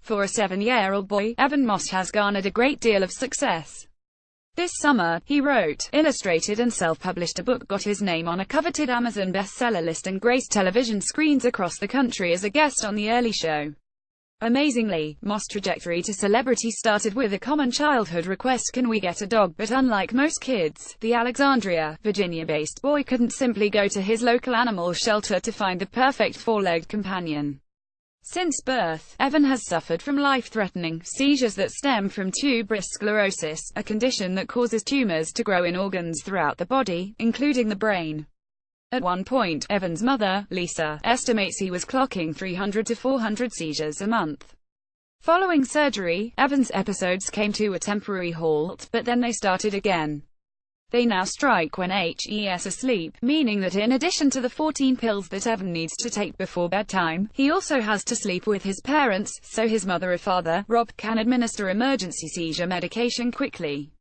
For a 7-year-old boy, Evan Moss has garnered a great deal of success. This summer, he wrote, illustrated and self-published a book, got his name on a coveted Amazon bestseller list, and graced television screens across the country as a guest on The Early Show. Amazingly, Moss' trajectory to celebrity started with a common childhood request: can we get a dog? But unlike most kids, the Alexandria, Virginia-based boy couldn't simply go to his local animal shelter to find the perfect four-legged companion. Since birth, Evan has suffered from life-threatening seizures that stem from tuberous sclerosis, a condition that causes tumors to grow in organs throughout the body, including the brain. At one point, Evan's mother, Lisa, estimates he was clocking 300 to 400 seizures a month. Following surgery, Evan's episodes came to a temporary halt, but then they started again. They now strike when he's asleep, meaning that in addition to the 14 pills that Evan needs to take before bedtime, he also has to sleep with his parents, so his mother or father, Rob, can administer emergency seizure medication quickly.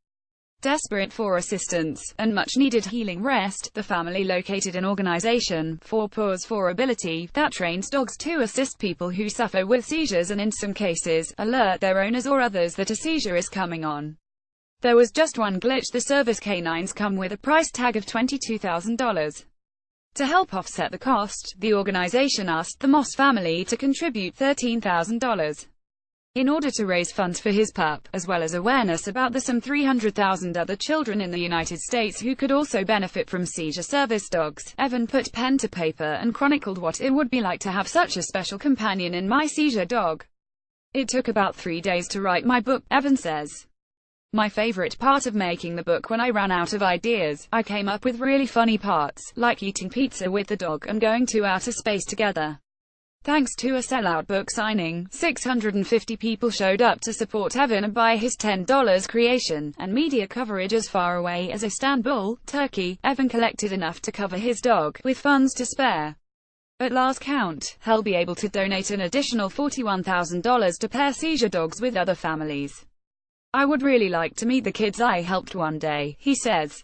Desperate for assistance, and much-needed healing rest, the family located an organization, For Paws for Ability, that trains dogs to assist people who suffer with seizures and in some cases, alert their owners or others that a seizure is coming on. There was just one glitch: the service canines come with a price tag of $22,000. To help offset the cost, the organization asked the Moss family to contribute $13,000. In order to raise funds for his pup, as well as awareness about the some 300,000 other children in the United States who could also benefit from seizure service dogs, Evan put pen to paper and chronicled what it would be like to have such a special companion in my seizure dog. It took about 3 days to write my book, Evan says. My favorite part of making the book when I ran out of ideas, I came up with really funny parts, like eating pizza with the dog and going to outer space together. Thanks to a sellout book signing, 650 people showed up to support Evan and buy his $10 creation, and media coverage as far away as Istanbul, Turkey. Evan collected enough to cover his dog, with funds to spare. At last count, he'll be able to donate an additional $41,000 to pair seizure dogs with other families. I would really like to meet the kids I helped one day, he says.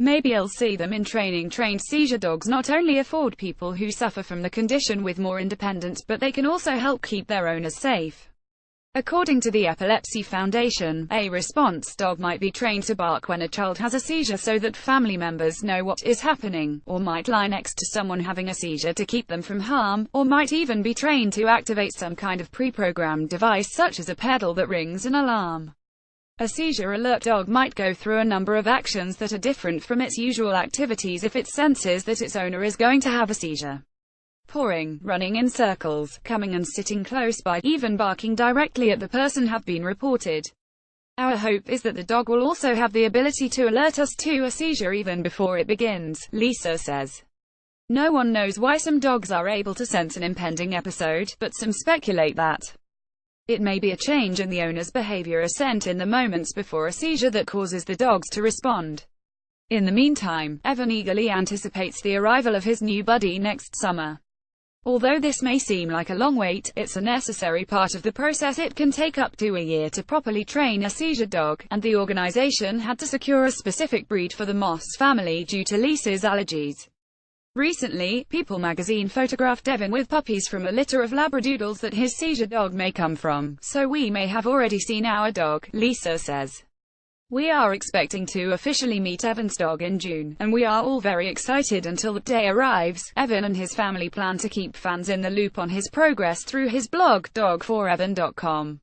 Maybe I'll see them in training. Trained seizure dogs not only afford people who suffer from the condition with more independence, but they can also help keep their owners safe. According to the Epilepsy Foundation, a response dog might be trained to bark when a child has a seizure so that family members know what is happening, or might lie next to someone having a seizure to keep them from harm, or might even be trained to activate some kind of pre-programmed device such as a pedal that rings an alarm. A seizure alert dog might go through a number of actions that are different from its usual activities if it senses that its owner is going to have a seizure. Pawing, running in circles, coming and sitting close by, even barking directly at the person have been reported. Our hope is that the dog will also have the ability to alert us to a seizure even before it begins, Lisa says. No one knows why some dogs are able to sense an impending episode, but some speculate that it may be a change in the owner's behavior, a scent in the moments before a seizure that causes the dogs to respond. In the meantime, Evan eagerly anticipates the arrival of his new buddy next summer. Although this may seem like a long wait, it's a necessary part of the process. It can take up to a year to properly train a seizure dog, and the organization had to secure a specific breed for the Moss family due to Lisa's allergies. Recently, People magazine photographed Evan with puppies from a litter of Labradoodles that his seizure dog may come from, so we may have already seen our dog, Lisa says. We are expecting to officially meet Evan's dog in June, and we are all very excited until that day arrives. Evan and his family plan to keep fans in the loop on his progress through his blog, dogforevan.com.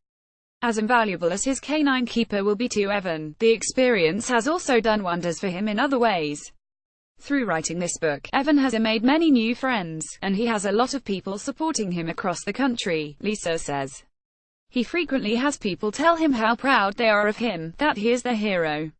As invaluable as his canine keeper will be to Evan, the experience has also done wonders for him in other ways. Through writing this book, Evan has made many new friends, and he has a lot of people supporting him across the country, Lisa says. He frequently has people tell him how proud they are of him, that he is their hero.